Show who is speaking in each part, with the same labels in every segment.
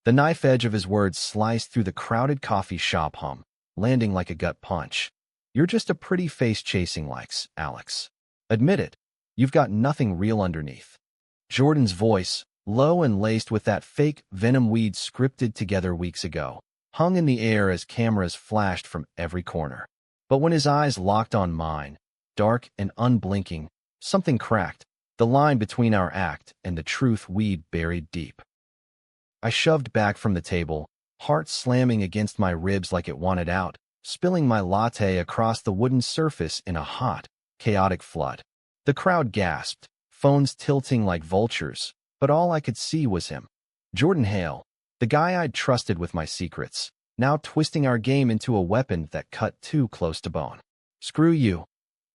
Speaker 1: The knife edge of his words sliced through the crowded coffee shop hum, landing like a gut punch. You're just a pretty face chasing likes, Alex. Admit it. You've got nothing real underneath. Jordan's voice, low and laced with that fake venom weed scripted together weeks ago, hung in the air as cameras flashed from every corner. But when his eyes locked on mine, dark and unblinking, something cracked, the line between our act and the truth we'd buried deep. I shoved back from the table, heart slamming against my ribs like it wanted out, spilling my latte across the wooden surface in a hot, chaotic flood. The crowd gasped, phones tilting like vultures, but all I could see was him. Jordan Hale, the guy I'd trusted with my secrets, now twisting our game into a weapon that cut too close to bone. Screw you.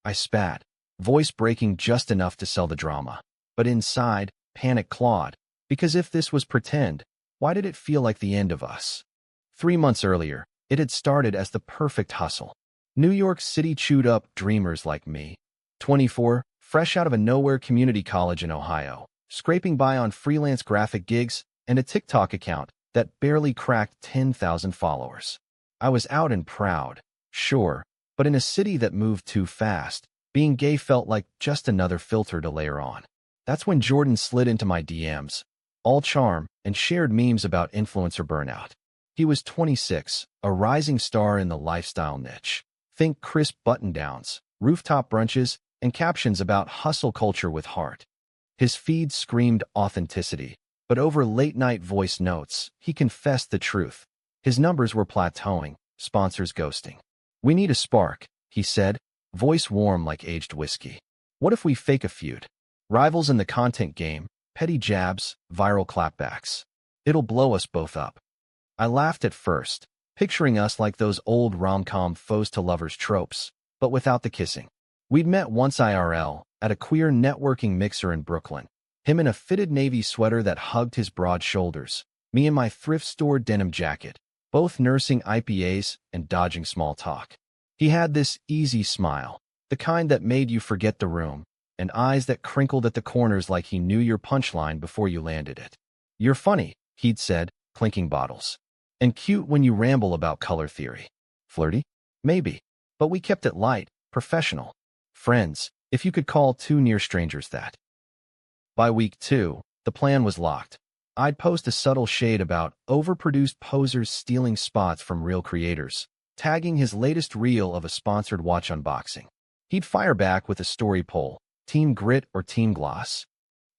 Speaker 1: I spat, voice breaking just enough to sell the drama. But inside, panic clawed, because if this was pretend, why did it feel like the end of us? 3 months earlier, it had started as the perfect hustle. New York City chewed up dreamers like me, 24, fresh out of a nowhere community college in Ohio, scraping by on freelance graphic gigs and a TikTok account that barely cracked 10,000 followers. I was out and proud, sure, but in a city that moved too fast, being gay felt like just another filter to layer on. That's when Jordan slid into my DMs, all charm, and shared memes about influencer burnout. He was 26, a rising star in the lifestyle niche. Think crisp button-downs, rooftop brunches, and captions about hustle culture with heart. His feed screamed authenticity, but over late-night voice notes, he confessed the truth. His numbers were plateauing, sponsors ghosting. "We need a spark," he said, voice warm like aged whiskey. "What if we fake a feud? Rivals in the content game, petty jabs, viral clapbacks. It'll blow us both up." I laughed at first, picturing us like those old rom-com foes-to-lovers tropes, but without the kissing. We'd met once IRL, at a queer networking mixer in Brooklyn. Him in a fitted navy sweater that hugged his broad shoulders, me in my thrift store denim jacket, both nursing IPAs and dodging small talk. He had this easy smile, the kind that made you forget the room, and eyes that crinkled at the corners like he knew your punchline before you landed it. "You're funny," he'd said, clinking bottles. "And cute when you ramble about color theory." Flirty? Maybe. But we kept it light, professional. Friends, if you could call two near strangers that. By week 2, the plan was locked. I'd post a subtle shade about overproduced posers stealing spots from real creators, tagging his latest reel of a sponsored watch unboxing. He'd fire back with a story poll, Team Grit or Team Gloss.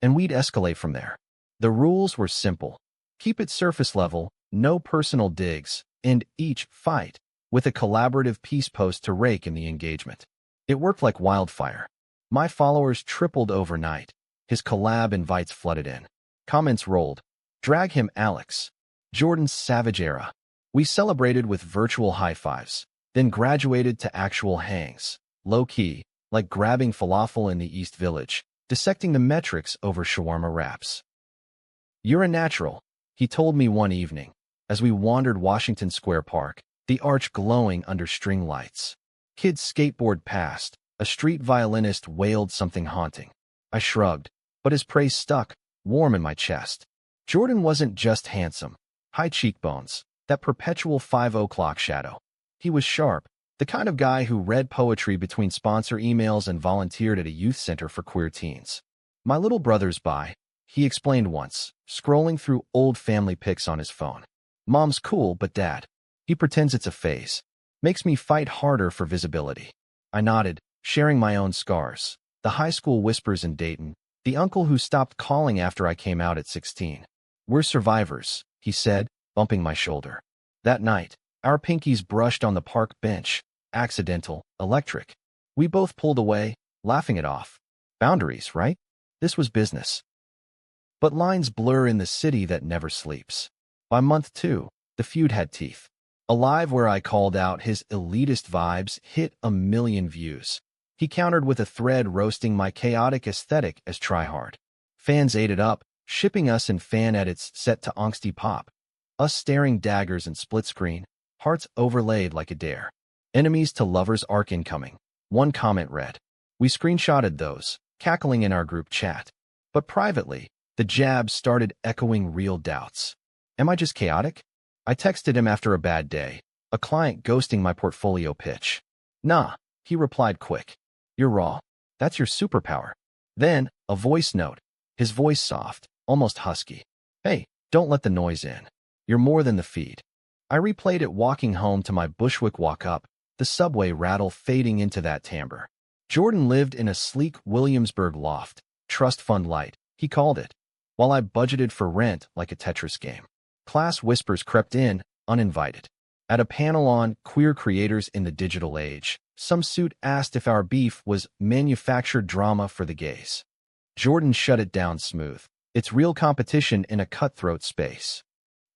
Speaker 1: And we'd escalate from there. The rules were simple. Keep it surface level, no personal digs, and each fight with a collaborative peace post to rake in the engagement. It worked like wildfire. My followers tripled overnight. His collab invites flooded in. Comments rolled. "Drag him, Alex." Jordan's savage era. We celebrated with virtual high fives, then graduated to actual hangs, low-key, like grabbing falafel in the East Village, dissecting the metrics over shawarma wraps. "You're a natural," he told me one evening, as we wandered Washington Square Park, the arch glowing under string lights. Kids skateboard past, a street violinist wailed something haunting. I shrugged, but his praise stuck, warm in my chest. Jordan wasn't just handsome, high cheekbones, that perpetual 5 o'clock shadow. He was sharp, the kind of guy who read poetry between sponsor emails and volunteered at a youth center for queer teens. "My little brother's bi," he explained once, scrolling through old family pics on his phone. "Mom's cool, but Dad, he pretends it's a phase. Makes me fight harder for visibility." I nodded, sharing my own scars. The high school whispers in Dayton, the uncle who stopped calling after I came out at 16. "We're survivors," he said, bumping my shoulder. That night, our pinkies brushed on the park bench, accidental, electric. We both pulled away, laughing it off. Boundaries, right? This was business. But lines blur in the city that never sleeps. By month 2, the feud had teeth. A live where I called out his elitist vibes hit 1 million views. He countered with a thread roasting my chaotic aesthetic as tryhard. Fans ate it up, shipping us in fan edits set to angsty pop. Us staring daggers in split screen, hearts overlaid like a dare. "Enemies to lovers arc incoming," one comment read. We screenshotted those, cackling in our group chat. But privately, the jabs started echoing real doubts. Am I just chaotic? I texted him after a bad day, a client ghosting my portfolio pitch. Nah, he replied quick. You're raw. That's your superpower. Then, a voice note, his voice soft, almost husky. Hey, don't let the noise in. You're more than the feed. I replayed it walking home to my Bushwick walk-up, the subway rattle fading into that timbre. Jordan lived in a sleek Williamsburg loft, trust fund light, he called it, while I budgeted for rent like a Tetris game. Class whispers crept in, uninvited. At a panel on queer creators in the digital age, some suit asked if our beef was manufactured drama for the gays. Jordan shut it down smooth. It's real competition in a cutthroat space.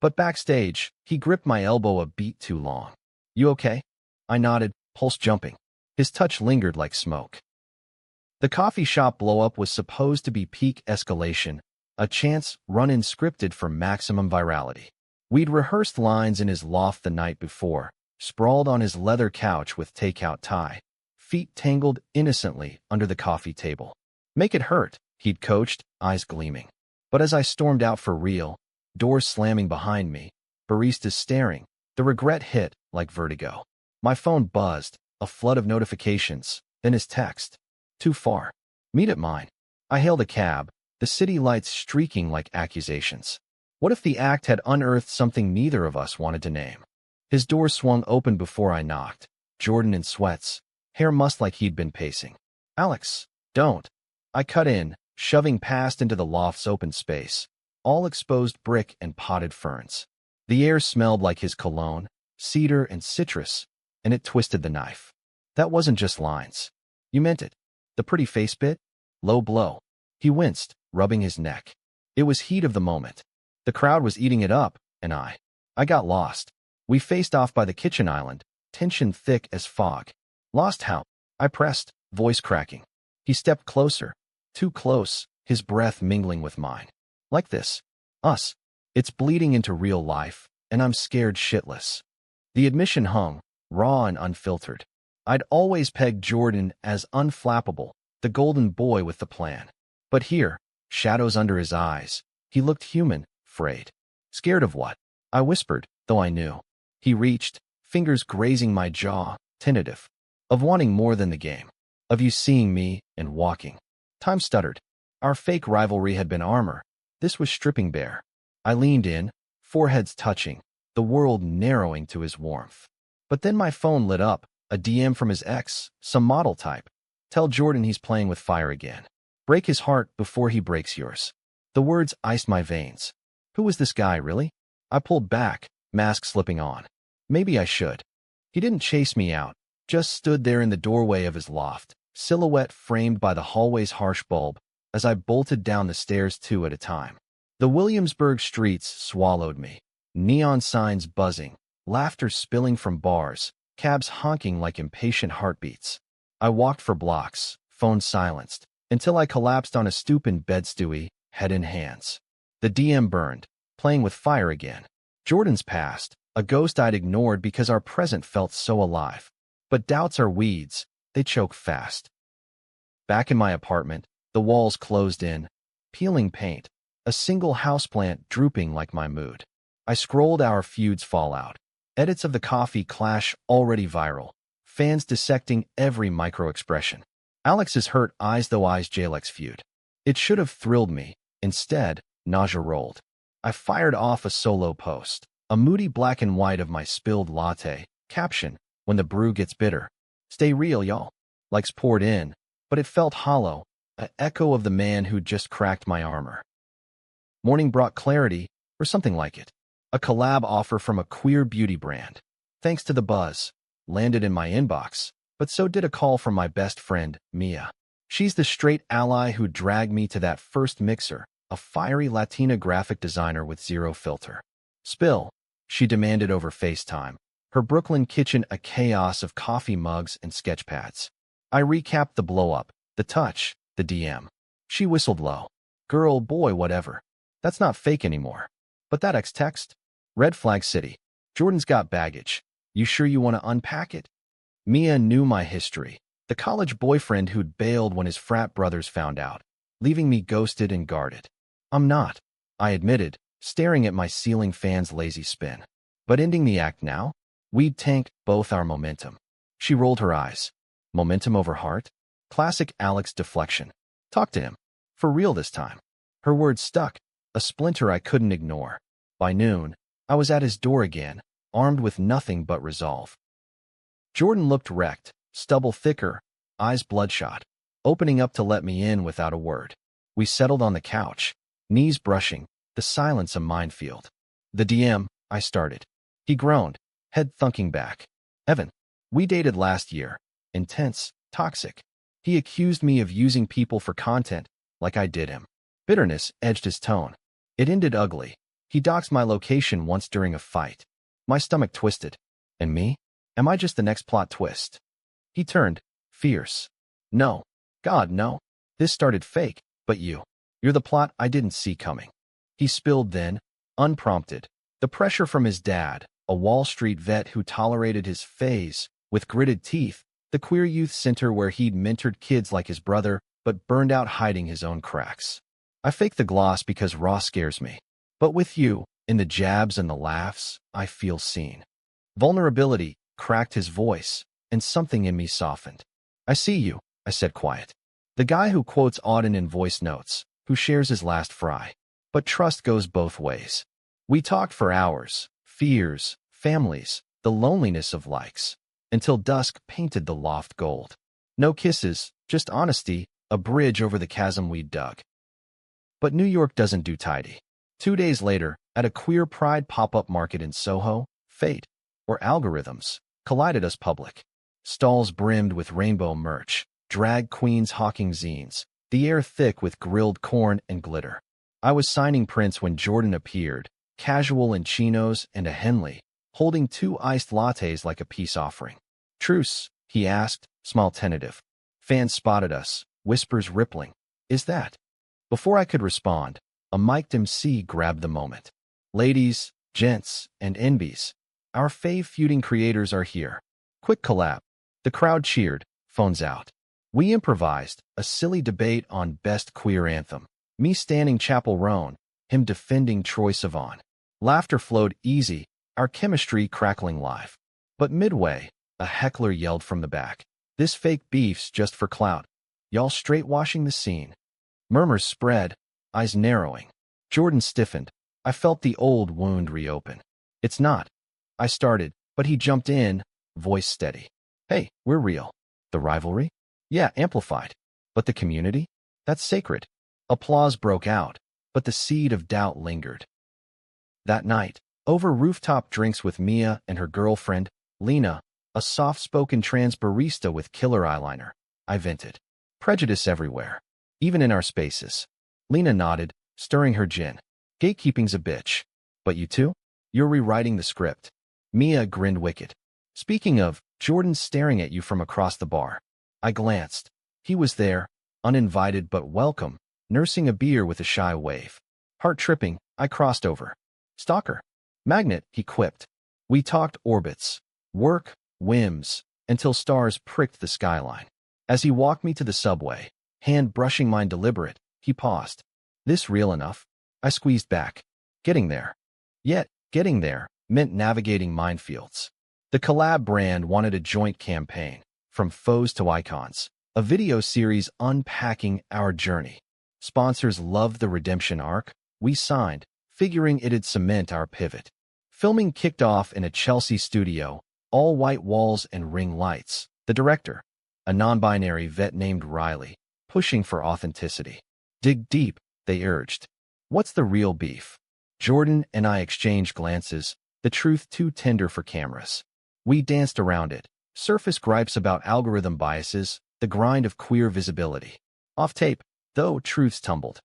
Speaker 1: But backstage, he gripped my elbow a beat too long. You okay? I nodded, pulse jumping. His touch lingered like smoke. The coffee shop blow-up was supposed to be peak escalation, a chance run-in scripted for maximum virality. We'd rehearsed lines in his loft the night before, sprawled on his leather couch with takeout tie, feet tangled innocently under the coffee table. Make it hurt, he'd coached, eyes gleaming. But as I stormed out for real, doors slamming behind me, baristas staring, the regret hit like vertigo. My phone buzzed, a flood of notifications, then his text. Too far. Meet at mine. I hailed a cab, the city lights streaking like accusations. What if the act had unearthed something neither of us wanted to name? His door swung open before I knocked, Jordan in sweats, hair mussed like he'd been pacing. Alex, don't. I cut in, shoving past into the loft's open space, all exposed brick and potted ferns. The air smelled like his cologne, cedar and citrus, and it twisted the knife. That wasn't just lines. You meant it. The pretty face bit? Low blow. He winced, rubbing his neck. It was heat of the moment. The crowd was eating it up, and I got lost. We faced off by the kitchen island, tension thick as fog. Lost how? I pressed, voice cracking. He stepped closer. Too close, his breath mingling with mine. Like this. Us. It's bleeding into real life, and I'm scared shitless. The admission hung, raw and unfiltered. I'd always pegged Jordan as unflappable, the golden boy with the plan. But here, shadows under his eyes, he looked human, frayed. Scared of what? I whispered, though I knew. He reached, fingers grazing my jaw, tentative. Of wanting more than the game. Of you seeing me and walking. Time stuttered. Our fake rivalry had been armor. This was stripping bare. I leaned in, foreheads touching, the world narrowing to his warmth. But then my phone lit up, a DM from his ex, some model type. Tell Jordan he's playing with fire again. Break his heart before he breaks yours. The words iced my veins. Who was this guy, really? I pulled back, mask slipping on. Maybe I should. He didn't chase me out, just stood there in the doorway of his loft, silhouette framed by the hallway's harsh bulb, as I bolted down the stairs two at a time. The Williamsburg streets swallowed me, neon signs buzzing, laughter spilling from bars, cabs honking like impatient heartbeats. I walked for blocks, phone silenced, until I collapsed on a stoop in bed-stewie, head in hands. The DM burned, playing with fire again. Jordan's past, a ghost I'd ignored because our present felt so alive. But doubts are weeds, they choke fast. Back in my apartment, the walls closed in, peeling paint, a single houseplant drooping like my mood. I scrolled our feud's fallout. Edits of the coffee clash already viral, fans dissecting every micro-expression. Alex's hurt eyes though eyes Jalek's feud. It should have thrilled me. Instead, nausea rolled. I fired off a solo post, a moody black and white of my spilled latte, caption, when the brew gets bitter. Stay real, y'all. Likes poured in, but it felt hollow, an echo of the man who'd just cracked my armor. Morning brought clarity, or something like it. A collab offer from a queer beauty brand. Thanks to the buzz, landed in my inbox, but so did a call from my best friend, Mia. She's the straight ally who dragged me to that first mixer, a fiery Latina graphic designer with zero filter. Spill, she demanded over FaceTime, her Brooklyn kitchen a chaos of coffee mugs and sketch pads. I recapped the blow-up, the touch, the DM. She whistled low. Girl, boy, whatever. That's not fake anymore. But that ex-text? Red flag city. Jordan's got baggage. You sure you want to unpack it? Mia knew my history. The college boyfriend who'd bailed when his frat brothers found out, leaving me ghosted and guarded. I'm not, I admitted, staring at my ceiling fan's lazy spin. But ending the act now? We'd tanked both our momentum. She rolled her eyes. Momentum over heart? Classic Alex deflection. Talk to him. For real this time. Her words stuck, a splinter I couldn't ignore. By noon, I was at his door again, armed with nothing but resolve. Jordan looked wrecked, stubble thicker, eyes bloodshot, opening up to let me in without a word. We settled on the couch, knees brushing, the silence a minefield. The DM, I started. He groaned, head thunking back. Evan, we dated last year. Intense, toxic. He accused me of using people for content, like I did him. Bitterness edged his tone. It ended ugly. He doxed my location once during a fight. My stomach twisted. And me? Am I just the next plot twist? He turned, fierce. No. God, no. This started fake, but you're the plot I didn't see coming. He spilled then, unprompted. The pressure from his dad, a Wall Street vet who tolerated his phase, with gritted teeth, the queer youth center where he'd mentored kids like his brother, but burned out hiding his own cracks. I fake the gloss because raw scares me. But with you, in the jabs and the laughs, I feel seen. Vulnerability cracked his voice, and something in me softened. I see you, I said quiet. The guy who quotes Auden in voice notes, who shares his last fry. But trust goes both ways. We talked for hours, fears, families, the loneliness of likes, until dusk painted the loft gold. No kisses, just honesty, a bridge over the chasm we'd dug. But New York doesn't do tidy. 2 days later, at a queer pride pop-up market in Soho, fate, or algorithms, collided us public. Stalls brimmed with rainbow merch, drag queens hawking zines, the air thick with grilled corn and glitter. I was signing prints when Jordan appeared, casual in chinos and a Henley, holding 2 iced lattes like a peace offering. Truce, he asked, smile tentative. Fans spotted us, whispers rippling. Is that? Before I could respond, a mic'd MC grabbed the moment. Ladies, gents, and NBs, our fave feuding creators are here. Quick collab. The crowd cheered, phones out. We improvised, a silly debate on best queer anthem. Me standing Chapel Roan, him defending Troye Sivan. Laughter flowed easy, our chemistry crackling live. But midway, a heckler yelled from the back. This fake beef's just for clout. Y'all straight washing the scene. Murmurs spread, eyes narrowing. Jordan stiffened. I felt the old wound reopen. It's not. I started, but he jumped in, voice steady. Hey, we're real. The rivalry? Yeah, amplified. But the community? That's sacred. Applause broke out, but the seed of doubt lingered. That night, over rooftop drinks with Mia and her girlfriend, Lena, a soft-spoken trans barista with killer eyeliner, I vented. Prejudice everywhere, even in our spaces. Lena nodded, stirring her gin. Gatekeeping's a bitch. But you two? You're rewriting the script. Mia grinned wicked. Speaking of, Jordan's staring at you from across the bar. I glanced. He was there, uninvited but welcome, nursing a beer with a shy wave. Heart-tripping, I crossed over. Stalker. Magnet, he quipped. We talked orbits, work, whims, until stars pricked the skyline. As he walked me to the subway, hand brushing mine deliberate, he paused. This real enough? I squeezed back. Getting there. Yet, getting there meant navigating minefields. The collab brand wanted a joint campaign, from foes to icons, a video series unpacking our journey. Sponsors loved the redemption arc. We signed, figuring it'd cement our pivot. Filming kicked off in a Chelsea studio, all white walls and ring lights. The director, a non-binary vet named Riley, pushing for authenticity. Dig deep, they urged. What's the real beef? Jordan and I exchanged glances, the truth too tender for cameras. We danced around it, surface gripes about algorithm biases, the grind of queer visibility. Off tape, though, truths tumbled.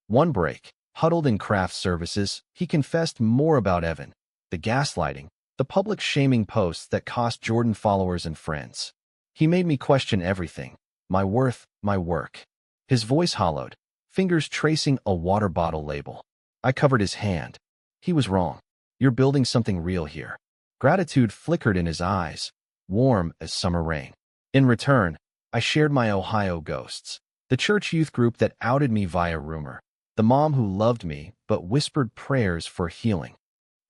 Speaker 1: One break, huddled in craft services, he confessed more about Evan, the gaslighting, the public shaming posts that cost Jordan followers and friends. He made me question everything, my worth, my work. His voice hollowed, fingers tracing a water bottle label. I covered his hand. He was wrong. You're building something real here. Gratitude flickered in his eyes, warm as summer rain. In return, I shared my Ohio ghosts, the church youth group that outed me via rumor. The mom who loved me but whispered prayers for healing.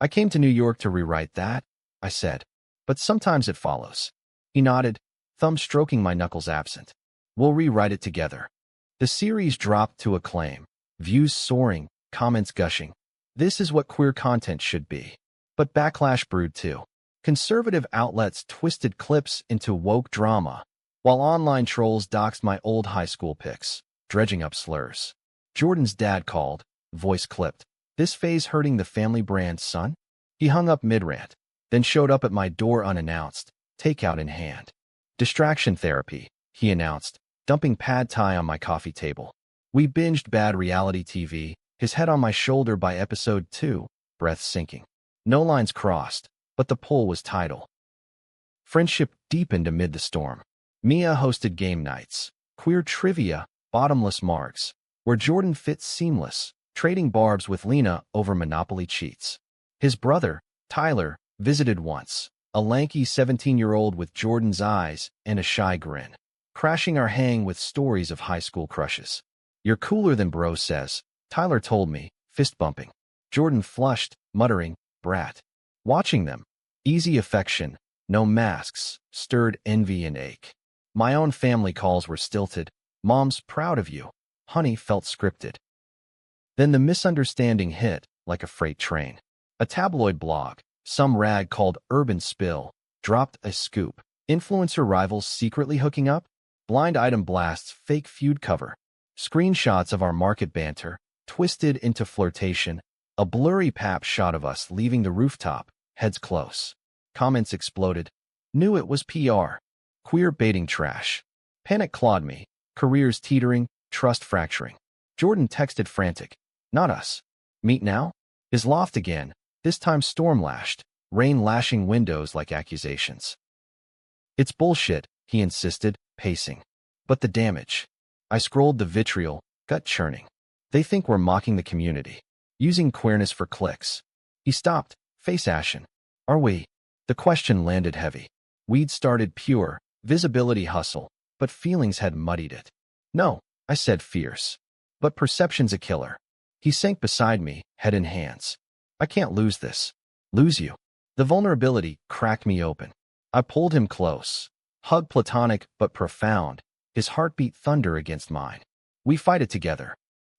Speaker 1: I came to New York to rewrite that, I said. But sometimes it follows. He nodded, thumb stroking my knuckles absent. We'll rewrite it together. The series dropped to acclaim. Views soaring, comments gushing. This is what queer content should be. But backlash brewed too. Conservative outlets twisted clips into woke drama, while online trolls doxed my old high school pics, dredging up slurs. Jordan's dad called, voice clipped. This phase hurting the family brand, son? He hung up mid-rant, then showed up at my door unannounced, takeout in hand. Distraction therapy, he announced, dumping pad thai on my coffee table. We binged bad reality TV, his head on my shoulder by episode 2, breath sinking. No lines crossed, but the pull was tidal. Friendship deepened amid the storm. Mia hosted game nights, queer trivia, bottomless marks, where Jordan fits seamless, trading barbs with Lena over Monopoly cheats. His brother, Tyler, visited once, a lanky 17-year-old with Jordan's eyes and a shy grin, crashing our hang with stories of high school crushes. You're cooler than bro says, Tyler told me, fist bumping. Jordan flushed, muttering, brat. Watching them, easy affection, no masks, stirred envy and ache. My own family calls were stilted. Mom's proud of you. Honey felt scripted. Then the misunderstanding hit, like a freight train. A tabloid blog, some rag called Urban Spill, dropped a scoop. Influencer rivals secretly hooking up? Blind item blasts fake feud cover. Screenshots of our market banter, twisted into flirtation. A blurry pap shot of us leaving the rooftop, heads close. Comments exploded. Knew it was PR. Queer baiting trash. Panic clawed me. Careers teetering, trust fracturing. Jordan texted frantic. Not us. Meet now? His loft again, this time storm-lashed, rain lashing windows like accusations. It's bullshit, he insisted, pacing. But the damage. I scrolled the vitriol, gut churning. They think we're mocking the community, using queerness for clicks. He stopped, face ashen. Are we? The question landed heavy. We'd started pure, visibility hustle, but feelings had muddied it. No, I said fierce. But perception's a killer. He sank beside me, head in hands. I can't lose this. Lose you. The vulnerability cracked me open. I pulled him close. Hug platonic but profound, his heartbeat thunder against mine. We fight it together.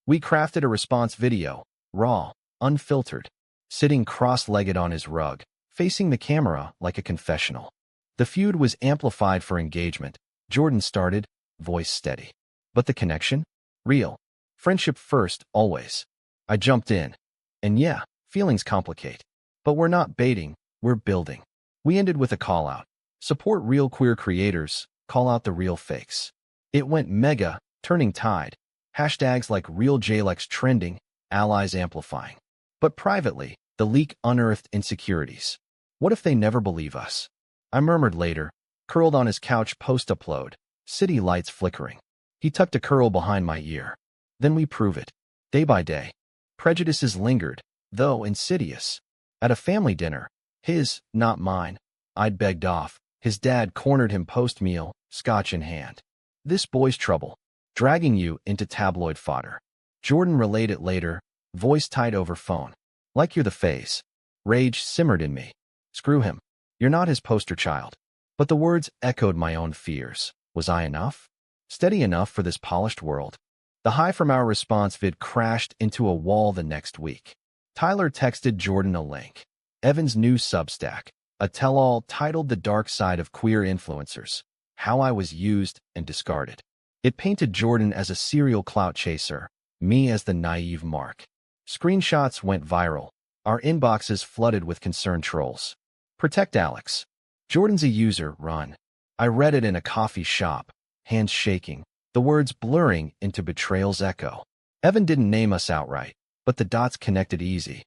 Speaker 1: We crafted a response video, raw, unfiltered, sitting cross-legged on his rug, facing the camera like a confessional. The feud was amplified for engagement. Jordan started, voice steady. But the connection? Real. Friendship first, always. I jumped in. And yeah, feelings complicate. But we're not baiting, we're building. We ended with a call-out. Support real queer creators, call out the real fakes. It went mega, turning tide. Hashtags like RealJLex trending, allies amplifying. But privately, the leak unearthed insecurities. What if they never believe us? I murmured later, curled on his couch post-upload, city lights flickering. He tucked a curl behind my ear. Then we prove it. Day by day. Prejudices lingered, though insidious. At a family dinner, his, not mine, I'd begged off. His dad cornered him post-meal, scotch in hand. This boy's trouble, dragging you into tabloid fodder. Jordan relayed it later, voice tight over phone. Like you're the face. Rage simmered in me. Screw him. You're not his poster child. But the words echoed my own fears. Was I enough? Steady enough for this polished world? The high from our response vid crashed into a wall the next week. Tyler texted Jordan a link. Evan's new Substack, a tell-all titled The Dark Side of Queer Influencers, How I Was Used and Discarded. It painted Jordan as a serial clout chaser, me as the naive mark. Screenshots went viral. Our inboxes flooded with concerned trolls. Protect Alex. Jordan's a user, run. I read it in a coffee shop, hands shaking, the words blurring into betrayal's echo. Evan didn't name us outright, but the dots connected easy.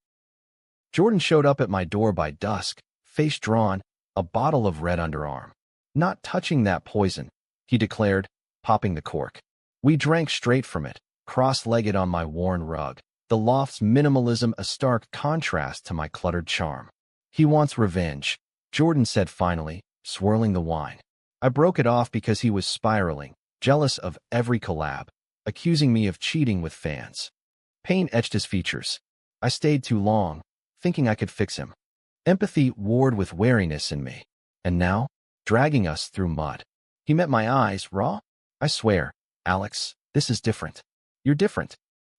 Speaker 1: Jordan showed up at my door by dusk, face drawn, a bottle of red underarm. Not touching that poison, he declared, popping the cork. We drank straight from it, cross-legged on my worn rug, the loft's minimalism a stark contrast to my cluttered charm. He wants revenge, Jordan said finally, swirling the wine. I broke it off because he was spiraling, jealous of every collab, accusing me of cheating with fans. Pain etched his features. I stayed too long, thinking I could fix him. Empathy warred with wariness in me. And now, dragging us through mud. He met my eyes, raw. I swear, Alex, this is different. You're different.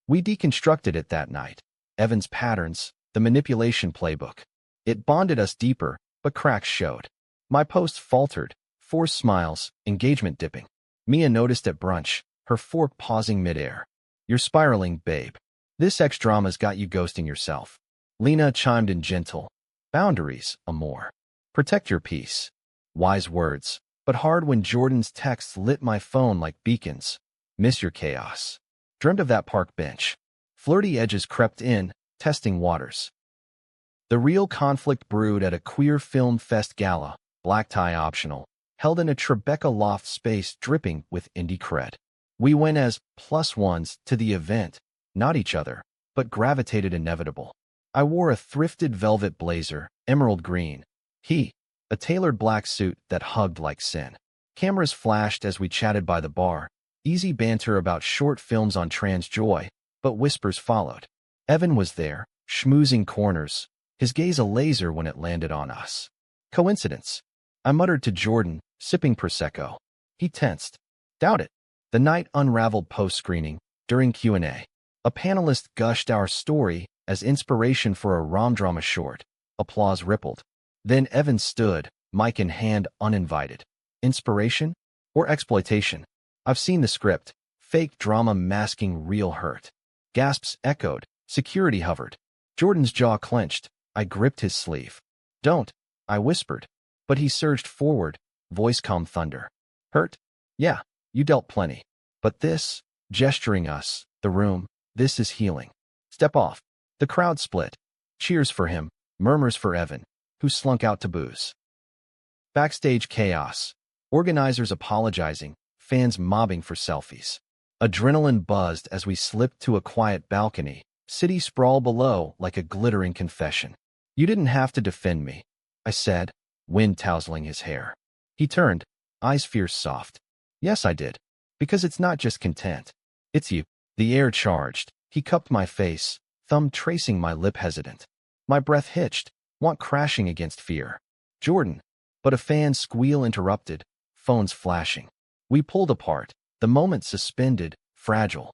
Speaker 1: We deconstructed it that night. Evan's patterns, the manipulation playbook. It bonded us deeper, but cracks showed. My post faltered, forced smiles, engagement dipping. Mia noticed at brunch, her fork pausing midair. You're spiraling, babe. This ex-drama's got you ghosting yourself. Lena chimed in gentle. Boundaries, amor. Protect your peace. Wise words, but hard when Jordan's texts lit my phone like beacons. Miss your chaos. Dreamt of that park bench. Flirty edges crept in, testing waters. The real conflict brewed at a queer film fest gala, black tie optional, held in a Tribeca loft space dripping with indie cred. We went as +1s to the event, not each other, but gravitated inevitable. I wore a thrifted velvet blazer, emerald green. He, a tailored black suit that hugged like sin. Cameras flashed as we chatted by the bar, easy banter about short films on trans joy, but whispers followed. Evan was there, schmoozing corners, his gaze a laser when it landed on us. Coincidence? I muttered to Jordan, sipping Prosecco. He tensed. Doubt it. The night unraveled post-screening, during Q&A. A panelist gushed our story as inspiration for a rom-drama short. Applause rippled. Then Evan stood, mic in hand, uninvited. Inspiration? Or exploitation? I've seen the script. Fake drama masking real hurt. Gasps echoed. Security hovered. Jordan's jaw clenched. I gripped his sleeve. Don't, I whispered. But he surged forward, voice calm thunder. Hurt? Yeah, you dealt plenty. But this, gesturing us, the room, this is healing. Step off. The crowd split. Cheers for him, murmurs for Evan, who slunk out to booze. Backstage chaos. Organizers apologizing, fans mobbing for selfies. Adrenaline buzzed as we slipped to a quiet balcony, city sprawl below like a glittering confession. You didn't have to defend me, I said, wind tousling his hair. He turned, eyes fierce soft. Yes, I did. Because it's not just content. It's you. The air charged. He cupped my face, thumb tracing my lip hesitant. My breath hitched, want crashing against fear. Jordan. But a fan's squeal interrupted, phones flashing. We pulled apart, the moment suspended, fragile.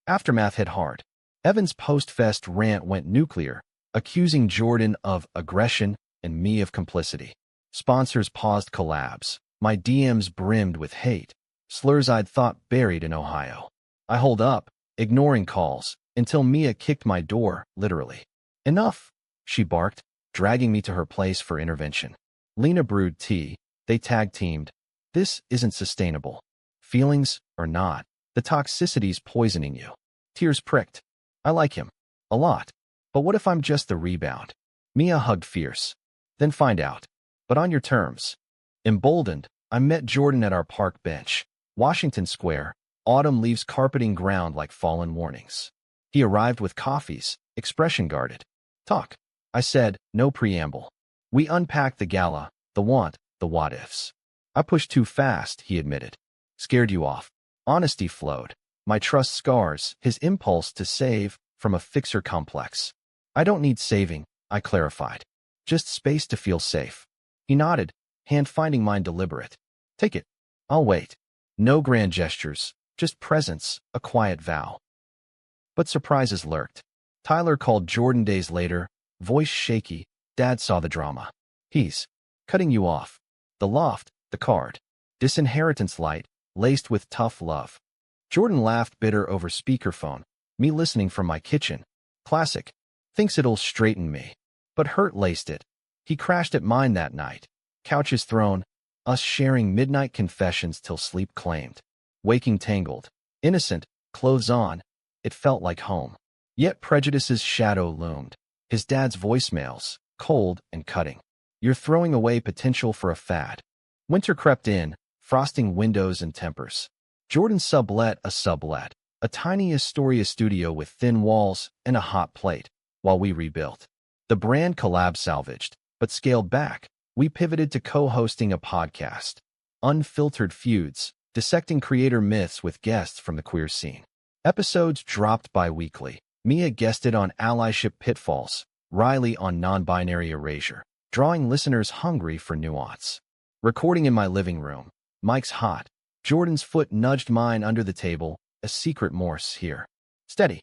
Speaker 1: Aftermath hit hard. Evan's post-fest rant went nuclear, accusing Jordan of aggression and me of complicity. Sponsors paused collabs. My DMs brimmed with hate, slurs I'd thought buried in Ohio. I holed up, ignoring calls, until Mia kicked my door, literally. Enough, she barked, dragging me to her place for intervention. Lena brewed tea. They tag-teamed. This isn't sustainable. Feelings or not, the toxicity's poisoning you. Tears pricked. I like him. A lot. But what if I'm just the rebound? Mia hugged fierce. Then find out. But on your terms. Emboldened, I met Jordan at our park bench. Washington Square, autumn leaves carpeting ground like fallen warnings. He arrived with coffees, expression guarded. Talk. I said, no preamble. We unpacked the gala, the want, the what-ifs. I pushed too fast, he admitted. Scared you off. Honesty flowed. My trust scars, his impulse to save from a fixer complex. I don't need saving, I clarified. Just space to feel safe. He nodded, hand finding mine deliberate. Take it. I'll wait. No grand gestures, just presence, a quiet vow. But surprises lurked. Tyler called Jordan days later, voice shaky. Dad saw the drama. He's cutting you off. The loft, the card. Disinheritance light, laced with tough love. Jordan laughed bitter over speakerphone, me listening from my kitchen. Classic. Thinks it'll straighten me. But hurt laced it. He crashed at mine that night. Couches thrown, us sharing midnight confessions till sleep claimed. Waking tangled. Innocent, clothes on. It felt like home. Yet prejudice's shadow loomed. His dad's voicemails, cold and cutting. You're throwing away potential for a fad. Winter crept in, frosting windows and tempers. Jordan sublet, a tiny Astoria studio with thin walls and a hot plate, while we rebuilt. The brand collab salvaged, but scaled back. We pivoted to co-hosting a podcast. Unfiltered feuds, dissecting creator myths with guests from the queer scene. Episodes dropped bi-weekly. Mia guested on allyship pitfalls, Riley on non-binary erasure, drawing listeners hungry for nuance. Recording in my living room. Mike's hot. Jordan's foot nudged mine under the table, a secret Morse here. Steady.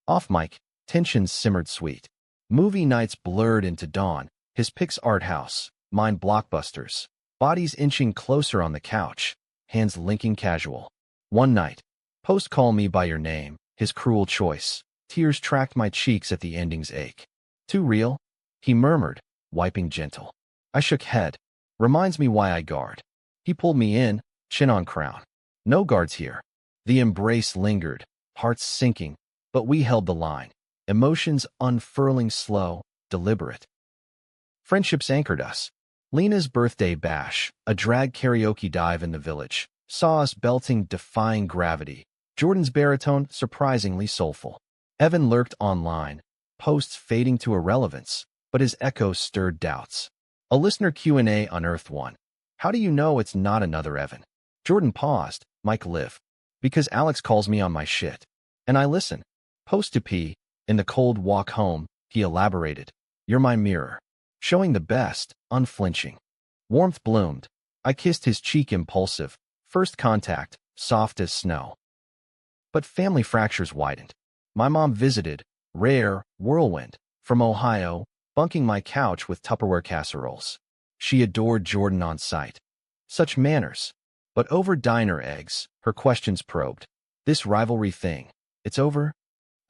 Speaker 1: Off mic. Tensions simmered sweet. Movie nights blurred into dawn. His picks art house, mine blockbusters. Bodies inching closer on the couch, hands linking casual. One night. Post call me by your name, his cruel choice. Tears tracked my cheeks at the ending's ache. Too real? He murmured, wiping gentle. I shook head. Reminds me why I guard. He pulled me in, chin on crown. No guards here. The embrace lingered, hearts sinking, but we held the line. Emotions unfurling slow, deliberate. Friendships anchored us. Lena's birthday bash, a drag karaoke dive in the village, saw us belting defying gravity. Jordan's baritone surprisingly soulful. Evan lurked online, posts fading to irrelevance, but his echoes stirred doubts. A listener Q&A unearthed one. How do you know it's not another Evan? Jordan paused. Mike live. Because Alex calls me on my shit. And I listen. Post to P. In the cold walk home, he elaborated. You're my mirror. Showing the best, unflinching. Warmth bloomed. I kissed his cheek impulsive. First contact, soft as snow. But family fractures widened. My mom visited, rare, whirlwind, from Ohio, bunking my couch with Tupperware casseroles. She adored Jordan on sight. Such manners. But over diner eggs, her questions probed. This rivalry thing, it's over?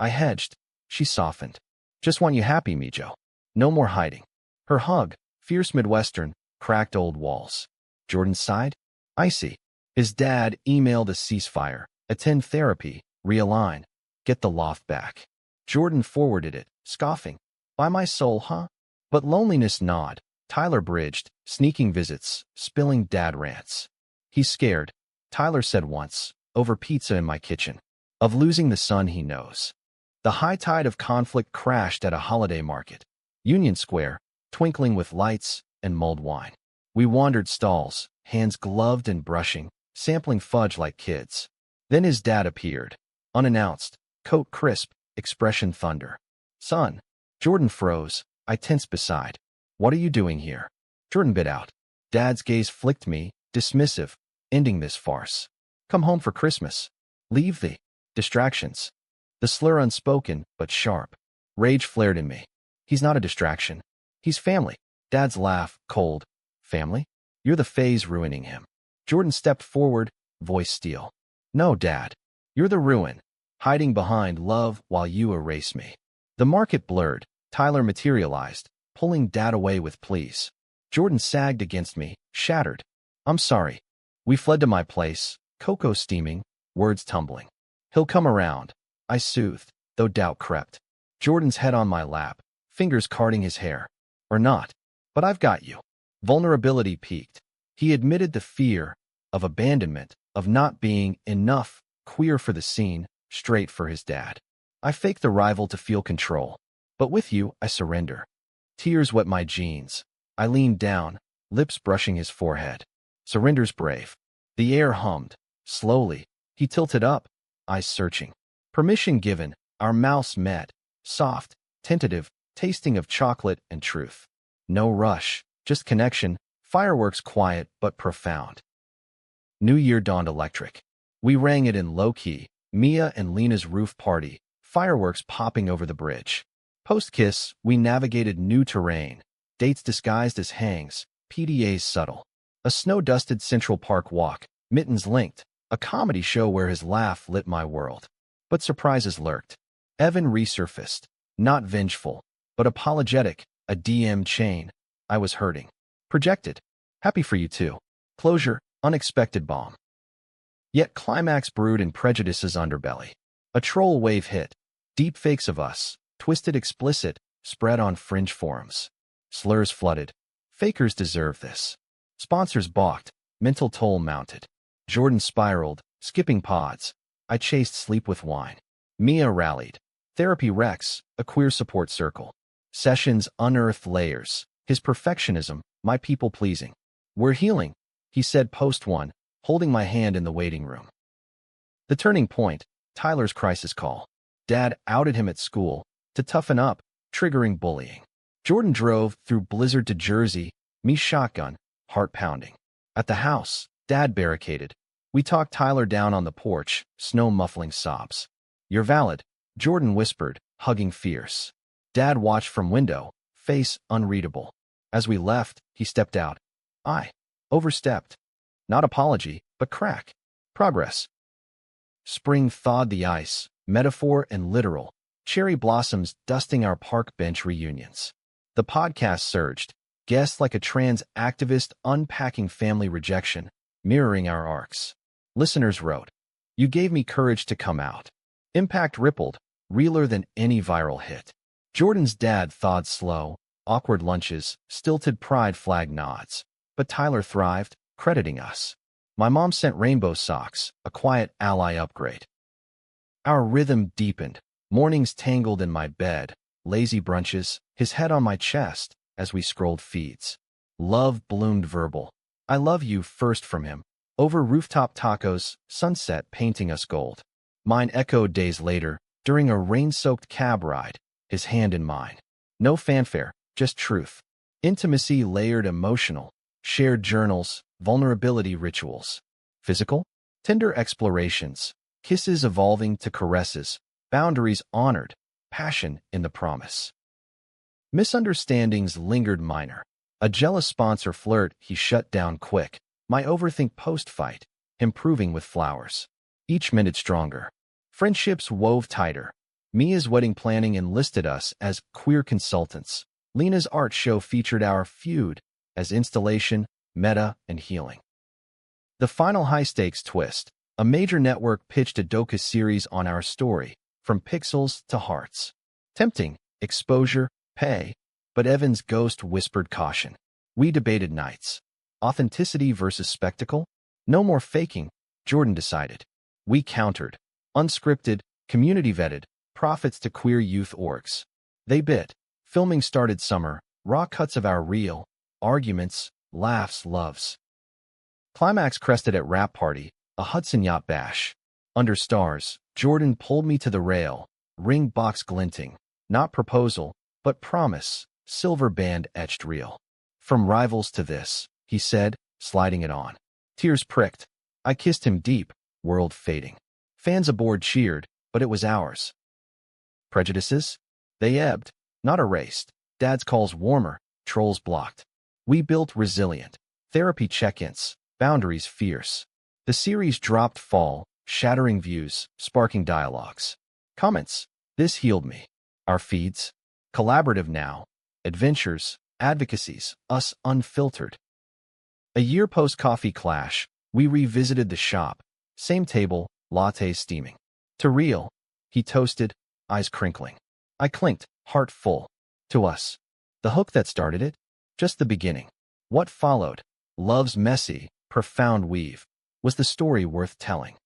Speaker 1: I hedged. She softened. Just want you happy, Mijo. No more hiding. Her hug, fierce Midwestern, cracked old walls. Jordan sighed. Icy. His dad emailed a ceasefire. Attend therapy, realign, get the loft back. Jordan forwarded it, scoffing. By my soul, huh? But loneliness gnawed. Tyler bridged, sneaking visits, spilling dad rants. He's scared, Tyler said once, over pizza in my kitchen, of losing the son he knows. The high tide of conflict crashed at a holiday market. Union Square, twinkling with lights and mulled wine. We wandered stalls, hands gloved and brushing, sampling fudge like kids. Then his dad appeared, unannounced, coat crisp, expression thunder. Son. Jordan froze. I tensed beside. What are you doing here? Jordan bit out. Dad's gaze flicked me, dismissive, ending this farce. Come home for Christmas. Leave the distractions. The slur unspoken, but sharp. Rage flared in me. He's not a distraction. He's family. Dad's laugh, cold. Family? You're the phase ruining him. Jordan stepped forward, voice steel. No, Dad. You're the ruin, hiding behind love while you erase me. The market blurred. Tyler materialized, pulling Dad away with pleas. Jordan sagged against me, shattered. I'm sorry. We fled to my place, cocoa steaming, words tumbling. He'll come around. I soothed, though doubt crept. Jordan's head on my lap, fingers carding his hair. Or not. But I've got you. Vulnerability peaked. He admitted the fear of abandonment, of not being enough, queer for the scene, straight for his dad. I faked the rival to feel control. But with you, I surrender. Tears wet my jeans. I leaned down, lips brushing his forehead. Surrender's brave. The air hummed. Slowly, he tilted up, eyes searching. Permission given, our mouths met. Soft, tentative, tasting of chocolate and truth. No rush, just connection, fireworks quiet but profound. New Year dawned electric. We rang it in low-key, Mia and Lena's roof party, fireworks popping over the bridge. Post-kiss, we navigated new terrain, dates disguised as hangs, PDAs subtle. A snow-dusted Central Park walk, mittens linked, a comedy show where his laugh lit my world. But surprises lurked. Evan resurfaced, not vengeful, but apologetic, a DM chain. I was hurting. Projected. Happy for you too. Closure, unexpected bomb. Yet climax brewed in prejudice's underbelly. A troll wave hit. Deep fakes of us, twisted explicit, spread on fringe forums. Slurs flooded. Fakers deserve this. Sponsors balked. Mental toll mounted. Jordan spiraled, skipping pods. I chased sleep with wine. Mia rallied. Therapy Rex, a queer support circle. Sessions unearthed layers. His perfectionism, my people-pleasing. We're healing, he said post one, holding my hand in the waiting room. The turning point, Tyler's crisis call. Dad outed him at school to toughen up, triggering bullying. Jordan drove through blizzard to Jersey, me shotgun, heart pounding. At the house, Dad barricaded. We talked Tyler down on the porch, snow muffling sobs. "You're valid," Jordan whispered, hugging fierce. Dad watched from window, face unreadable. As we left, he stepped out. I overstepped. Not apology, but crack. Progress. Spring thawed the ice, metaphor and literal. Cherry blossoms dusting our park bench reunions. The podcast surged, guests like a trans activist unpacking family rejection, mirroring our arcs. Listeners wrote, "You gave me courage to come out." Impact rippled, realer than any viral hit. Jordan's dad thawed slow, awkward lunches, stilted pride flag nods. But Tyler thrived, crediting us. My mom sent rainbow socks, a quiet ally upgrade. Our rhythm deepened, mornings tangled in my bed, lazy brunches, his head on my chest as we scrolled feeds. Love bloomed verbal. "I love you" first from him. Over rooftop tacos, sunset painting us gold. Mine echoed days later, during a rain-soaked cab ride, his hand in mine. No fanfare, just truth. Intimacy layered emotional, shared journals, vulnerability rituals. Physical? Tender explorations, kisses evolving to caresses, boundaries honored, passion in the promise. Misunderstandings lingered minor. A jealous sponsor flirt he shut down quick. My overthink post-fight, him proving with flowers. Each minute stronger. Friendships wove tighter. Mia's wedding planning enlisted us as queer consultants. Lena's art show featured our feud as installation, meta, and healing. The final high-stakes twist. A major network pitched a docu-series on our story, from pixels to hearts. Tempting, exposure, pay, but Evan's ghost whispered caution. We debated nights. Authenticity versus spectacle? No more faking, Jordan decided. We countered. Unscripted, community-vetted, profits to queer youth orgs. They bit. Filming started summer, raw cuts of our real, arguments, laughs, loves. Climax crested at wrap party, a Hudson yacht bash. Under stars, Jordan pulled me to the rail, ring box glinting. Not proposal, but promise, silver band etched real. From rivals to this, he said, sliding it on. Tears pricked. I kissed him deep, world fading. Fans aboard cheered, but it was ours. Prejudices? They ebbed, not erased. Dad's calls warmer, trolls blocked. We built resilient. Therapy check-ins, boundaries fierce. The series dropped fall, shattering views, sparking dialogues. Comments. This healed me. Our feeds. Collaborative now. Adventures, advocacies, us unfiltered. A year post-coffee clash, we revisited the shop. Same table, lattes steaming. To real, he toasted, eyes crinkling. I clinked, heart full. To us. The hook that started it? Just the beginning. What followed? Love's messy, profound weave. Was the story worth telling?